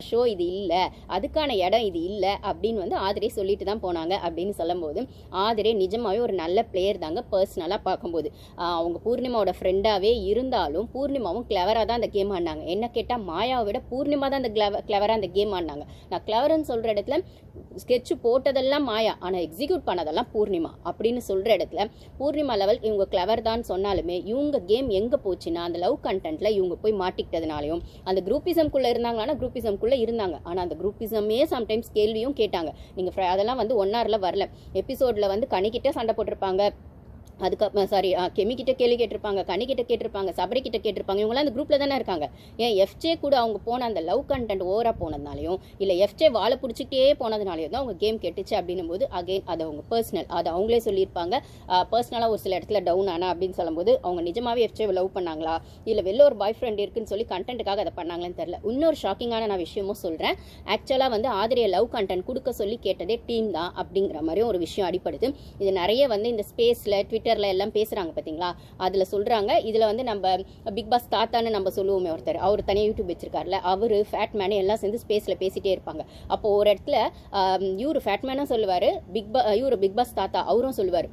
Show இது இல்லை, அதுக்கான இடம் இது இல்லை அப்படின்னு வந்து ஆதிரே சொல்லிட்டு தான் போனாங்க அப்படின்னு சொல்லும்போது ஆதிரே நிஜமாவே ஒரு நல்ல பிளேயர் தாங்க. பர்சனலாக பார்க்கும்போது அவங்க பூர்ணிமாவோட ஃப்ரெண்டாகவே இருந்தாலும் பூர்ணிமாவும் கிளவராக தான் அந்த கேம் ஆடினாங்க. என்ன கேட்டால் மாயாவை விட பூர்ணிமா தான் அந்த கிளவராக அந்த கேம் ஆடினாங்க. நான் கிளவர்னு சொல்கிற இடத்துல ஸ்கெட்சு போட்டதெல்லாம் மாயா, ஆனால் எக்ஸிக்யூட் பண்ணதெல்லாம் பூர்ணிமா அப்படின்னு சொல்கிற இடத்துல பூர்ணிமா லெவல் இவங்க கிளவர் தான் சொன்னாலுமே இவங்க கேம் எங்கே போச்சுன்னா அந்த லவ் கண்டென்ட்டில் இவங்க போய் மாட்டிக்கிட்டதுனாலையும் அந்த குரூப்பிசம்குள்ளே இருந்தாங்களான்னா குரூப்பிசம்குள்ளே இருந்தாங்க. ஆனால் அந்த குரூப்பிசமே சம்டைம்ஸ் கேள்வியும் கேட்டாங்க. நீங்கள் அதெல்லாம் வந்து 1 hourல வரல. எபிசோடில் வந்து கணிக்கிட்டே சண்டை போட்டிருப்பாங்க, அதுக்கப்புறம் கெமிக்கிட்ட கேள்வி கேட்டிருப்பாங்க, கனிக்கிட்ட கேட்டிருப்பாங்க, சபரிக்கிட்ட கேட்டிருப்பாங்க. இவங்களாம் அந்த குரூப்பில் தானே இருக்காங்க. ஏன் எஃப்ஜே கூட அவங்க போன அந்த லவ் கண்டென்ட் ஓவராக போனதுனாலையும் இல்லை எஃப்ஜே வாழை பிடிச்சிக்கிட்டே போனதுனாலையும் தான் அவங்க கேம் கெட்டுச்சு அப்படின்னும் போது அகெயின் அது அவங்க பர்சனல், அது அவங்களே சொல்லியிருப்பாங்க. பர்சனலாக ஒரு சில இடத்துல டவுன் ஆனா அப்படின்னு சொல்லும்போது அவங்க நிஜமாவே எஃப்ஜே லவ் பண்ணாங்களா இல்லை வெளில ஒரு பாய் ஃப்ரெண்ட் இருக்குன்னு சொல்லி கண்டென்ட்டுக்காக அதை பண்ணாங்களான்னு தெரியல. இன்னொரு ஷாக்கிங்கான நான் விஷயமும் சொல்கிறேன். ஆக்சுவலாக வந்து ஆதிரியை லவ் கண்டென்ட் கொடுக்க சொல்லி கேட்டதே டீம் தான் அப்படிங்கிற மாதிரியும் ஒரு விஷயம் அடிப்படுது. இது நிறைய வந்து இந்த ஸ்பேஸில் ட்விட்டரில் எல்லாம் பேசுகிறாங்க பார்த்தீங்களா, அதில் சொல்கிறாங்க. இதில் வந்து நம்ம பிக் பாஸ் தாத்தான்னு நம்ம சொல்லுவோமே ஒருத்தர், அவர் தனியாக யூடியூப் வச்சிருக்காருல, அவர் ஃபேட்மேனு எல்லாம் சேர்ந்து ஸ்பேஸில் பேசிகிட்டே இருப்பாங்க. அப்போது ஒரு இடத்துல இவர் ஃபேட்மேனும் சொல்லுவார், இவர் பிக் பாஸ் தாத்தா அவரும் சொல்லுவார்.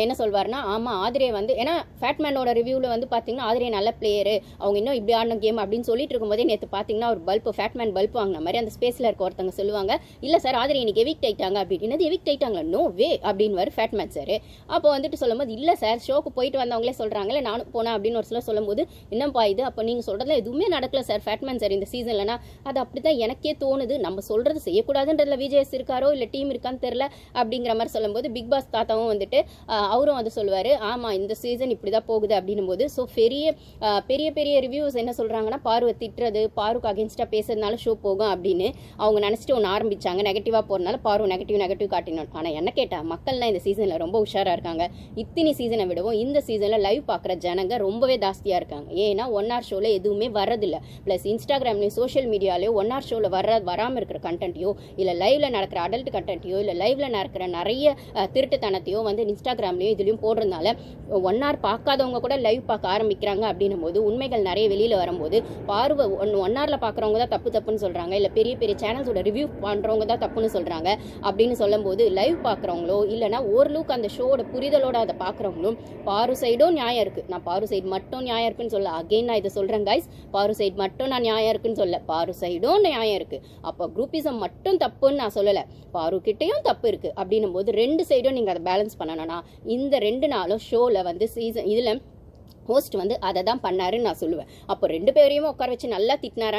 என்ன சொல்வார்னா, ஆமாம் ஆதிரே வந்து ஏன்னா ஃபேட்மேனோட ரிவ்யூவில் வந்து பார்த்தீங்கன்னா ஆதிரே நல்ல பிளேயரு, அவங்க இன்னும் இப்படி ஆடின கேம் அப்படின்னு சொல்லிட்டு இருக்கும்போதே நேற்று பார்த்தீங்கன்னா ஒரு ஃபேட்மேன் பல்ப் வாங்கின மாதிரி அந்த ஸ்பேஸில் இருக்க ஒருத்தவங்க சொல்லுவாங்க, இல்லை சார் ஆதிரே இன்னைக்கு எவிக்ட் ஆயிட்டாங்க அப்படின்னு. எவிக்ட் ஆயிட்டாங்களா? நோ வே அப்படின்னு ஃபேட்மேன் சார். அப்போ வந்துட்டு சொல்லும்போது இல்லை சார் ஷோக்கு போயிட்டு வந்தவங்களே சொல்கிறாங்களே நானும் போனேன் அப்படின்னு ஒரு சில சொல்லும்போது என்னப்பா இது, அப்போ நீங்கள் சொல்கிறதுல எதுவுமே நடக்கல சார் ஃபேட்மேன் சார் இந்த சீசன்லனா, அது அப்படி தான் எனக்கே தோணுது, நம்ம சொல்கிறது செய்யக்கூடாதுன்றதுல விஜேஎஸ் இருக்காரோ இல்லை டீம் இருக்கான்னு தெரில அப்படிங்கிற மாதிரி சொல்லும்போது பிக் பாஸ் தாத்தாவும் வந்துட்டு அவரும் வந்து சொல்லுவார், ஆமாம் இந்த சீசன் இப்படி தான் போகுது அப்படின்னும் போது. ஸோ பெரிய பெரிய ரிவ்யூஸ் என்ன சொல்கிறாங்கன்னா, பார்வை திட்டுறது பாருக்கு அகேன்ஸ்டாக பேசுறதுனால ஷோ போகும் அப்படின்னு அவங்க நினச்சிட்டு ஒன்று ஆரம்பித்தாங்க. நெகட்டிவாக போகிறதுனால பாரு நெகட்டிவ் காட்டினோம். ஆனால் என்ன கேட்டால் மக்கள்லாம் இந்த சீசனில் ரொம்ப உஷாராக இருக்காங்க. இத்தனை சீசனை விடவும் இந்த சீசனில் லைவ் பார்க்குற ஜனங்க ரொம்பவே ஜாஸ்தியாக இருக்காங்க. ஏன்னா 1 hour ஷோவில் எதுவுமே வரதில்லை. ப்ளஸ் இன்ஸ்டாகிராம்லேயும் சோஷியல் மீடியாலேயோ 1 hour ஷோவில் வராமல் இருக்கிற கண்டென்ட்டையோ இல்லை லைவில் நடக்கிற அடல்ட் கண்டென்ட்டையோ இல்லை லைவில் நடக்கிற நிறைய திருட்டுத்தனத்தையோ வந்து இன்ஸ்டாகிராம்லையும் இதுலையும் போடுறதுனால 1 hour பார்க்காதவங்க கூட லைவ் பார்க்க ஆரம்பிக்கிறாங்க அப்படின்னும் போது உண்மைகள் நிறைய வெளியில் வரும்போது பார்வை 1 hourல பார்க்குறவங்க தான் தப்புன்னு சொல்கிறாங்க, இல்லை பெரிய பெரிய சேனல்ஸோட ரிவ்யூ பண்ணுறவங்க தான் தப்புன்னு சொல்கிறாங்க அப்படின்னு சொல்லும்போது லைவ் பார்க்குறவங்களோ இல்லைனா ஓரளவுக்கு அந்த ஷோட புரிதலோட அதை பார்க்குறவங்களும் பாரு சைடும் நியாயம் இருக்குது. நான் பாரு சைடு மட்டும் நியாயம் இருக்குன்னு சொல்ல, அகெயின் நான் இதை சொல்கிறேன் கைஸ், பாரு சைடு மட்டும் நான் நியாயம் இருக்குன்னு சொல்ல, பாரு சைடும் நியாயம் இருக்குது. அப்போ குரூப்பிசம் மட்டும் தப்புன்னு நான் சொல்லலை, பாரு கிட்டையும் தப்பு இருக்குது அப்படின்னும் போது 2 சைடும் நீங்கள் அதை பேலன்ஸ் பண்ணணும்னா இந்த 2 நாளும் ஷோவில் வந்து சீசன் இதில் ஹோஸ்ட் வந்து அதை தான் பண்ணாருன்னு நான் சொல்லுவேன். அப்போ 2 பேரையும் உட்கார வச்சு நல்லா திட்டினாரா